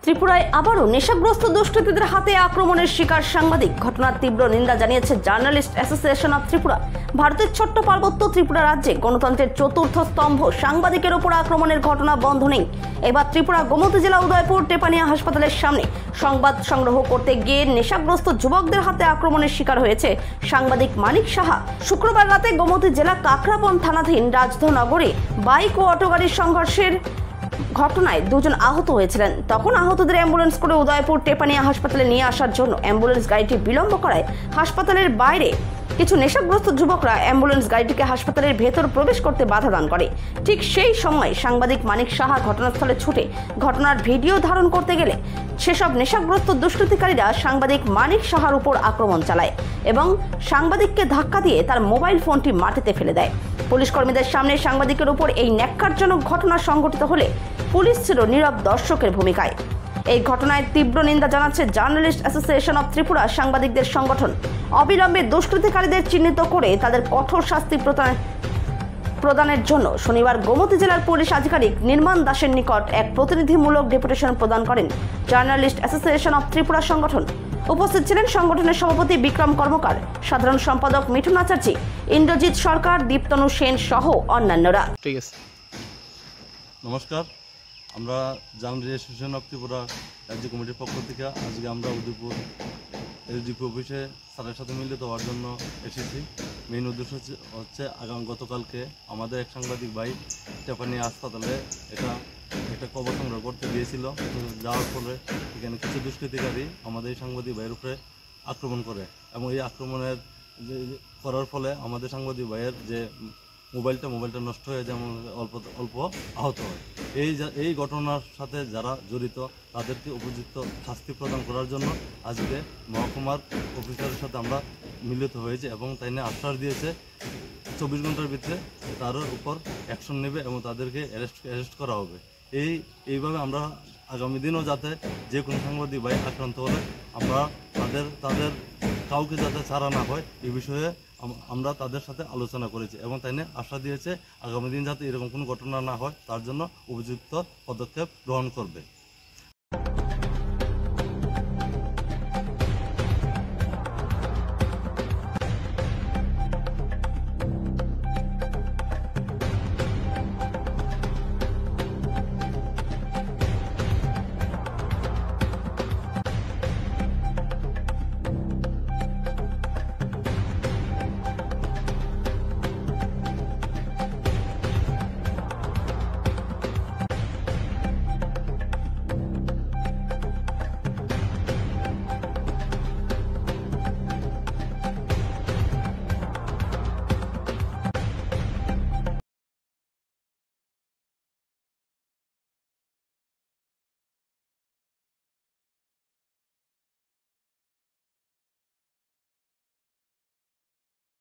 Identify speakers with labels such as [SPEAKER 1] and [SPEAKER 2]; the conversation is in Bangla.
[SPEAKER 1] ত্রিপুরায় আবারও নেশাগ্রস্ত দুষ্কৃতীদের হাতে আক্রমণের শিকার সাংবাদিক। ঘটনার তীব্র নিন্দা জানিয়েছে জার্নালিস্ট অ্যাসোসিয়েশন অব ত্রিপুরা। ভারতের ছোট্ট পার্বত্য ত্রিপুরা রাজ্যে গণতন্ত্রের চতুর্থ স্তম্ভ সাংবাদিকের ওপর আক্রমণের ঘটনা বন্ধ নেই। এবার ত্রিপুরা গোমতী জেলা উদয়পুর টেপানিয়া হাসপাতালের সামনে সংবাদ সংগ্রহ করতে গিয়ে নেশাগ্রস্ত যুবকদের হাতে আক্রমণের শিকার হয়েছে সাংবাদিক মানিক সাহা। শুক্রবার রাতে গোমতী জেলা কাকরাপন থানাধীন রাজধনগরে বাইক ও অটো গাড়ির সংঘর্ষের ঘটনায় দুজন আহত হয়েছিলেন। তখন আহতদের অ্যাম্বুলেন্স করে উদয়পুর টেপানিয়া হাসপাতালে নিয়ে আসার জন্য অ্যাম্বুলেন্স গাড়িটি বিলম্ব করায় হাসপাতালের বাইরে কিছু নেশাগ্রস্ত যুবকরা অ্যাম্বুলেন্স গাড়িটিকে হাসপাতালের ভেতর প্রবেশ করতে বাধা দান করে। ঠিক সেই সময় সাংবাদিক মানিক সাহা ঘটনাস্থলে ছুটে ঘটনার ভিডিও ধারণ করতে গেলে সেসব নেশাগ্রস্ত দুষ্কৃতিকারীরা সাংবাদিক মানিক সাহার উপর আক্রমণ চালায় এবং সাংবাদিককে ধাক্কা দিয়ে তার মোবাইল ফোনটি মাটিতে ফেলে দেয়। পুলিশ কর্মীদের সামনে সাংবাদিকের উপর এই ন্যাক্কারজনক ঘটনা সংঘটিত হলে পুলিশ ছিল নীরব দর্শকের ভূমিকায়। এই ঘটনায় তীব্র নিন্দা জানাচ্ছে জার্নালিস্ট অ্যাসোসিয়েশন অব ত্রিপুরা সাংবাদিকদের সংগঠন। অবিলম্বে দুষ্কৃতিকারীদের চিহ্নিত করে তাদের কঠোর শাস্তি প্রদানের জন্য শনিবার গোমতী জেলার পুলিশ আধিকারিক নির্মাণ দাসের নিকট এক প্রতিনিধিমূলক ডেপুটেশন প্রদান করেন জার্নালিস্ট অ্যাসোসিয়েশন অব ত্রিপুরা সংগঠন। উপস্থিত ছিলেন সংগঠনের সভাপতি বিক্রম কর্মকার, সাধারণ সম্পাদক মিঠুন আচার্য, ইন্দ্রজিৎ সরকার, দীপ্তনু সেন সহ অন্যান্যরা।
[SPEAKER 2] ঠিক আছে,
[SPEAKER 3] নমস্কার। আমরা জার্নালিস্ট অ্যাসোসিয়েশন অব ত্রিপুরা রাজ্য কমিটির পক্ষ থেকে আজকে আমরা উদয়পুর এসডিপি অফিসে স্যারের সাথে মিলিত হওয়ার জন্য এসেছি। মেইন উদ্দেশ্য হচ্ছে গতকালকে আমাদের এক সাংবাদিক ভাই টেপানিয়া হাসপাতালে একটা কবর সংগ্রহ করতে গিয়েছিল। যাওয়ার ফলে এখানে কিছু দুষ্কৃতিকারী আমাদের এই সাংবাদিক ভাইয়ের উপরে আক্রমণ করে এবং এই আক্রমণের করার ফলে আমাদের সাংবাদিক ভাইয়ের যে মোবাইলটা নষ্ট হয়ে যেমন অল্প আহত হয়। এই ঘটনার সাথে যারা জড়িত তাদেরকে উপযুক্ত শাস্তি প্রদান করার জন্য আজকে মহকুমার অফিসারের সাথে আমরা মিলিত হয়েছে এবং তাই নিয়ে আশ্বাস দিয়েছে 24 ঘন্টার ভিতরে তার উপর অ্যাকশন নেবে এবং তাদেরকে অ্যারেস্ট করা হবে। এইভাবে আমরা আগামী দিনও যাতে যে কোনো সাংবাদিক ভাই আক্রান্ত হলে আমরা তাদের কাউকে যাতে ছাড়া না হয় এই বিষয়ে আমরা তাদের সাথে আলোচনা করেছি এবং তাই নিয়ে আশা দিয়েছে আগামী দিন যাতে এরকম কোনো ঘটনা না হয় তার জন্য উপযুক্ত পদক্ষেপ গ্রহণ করবে।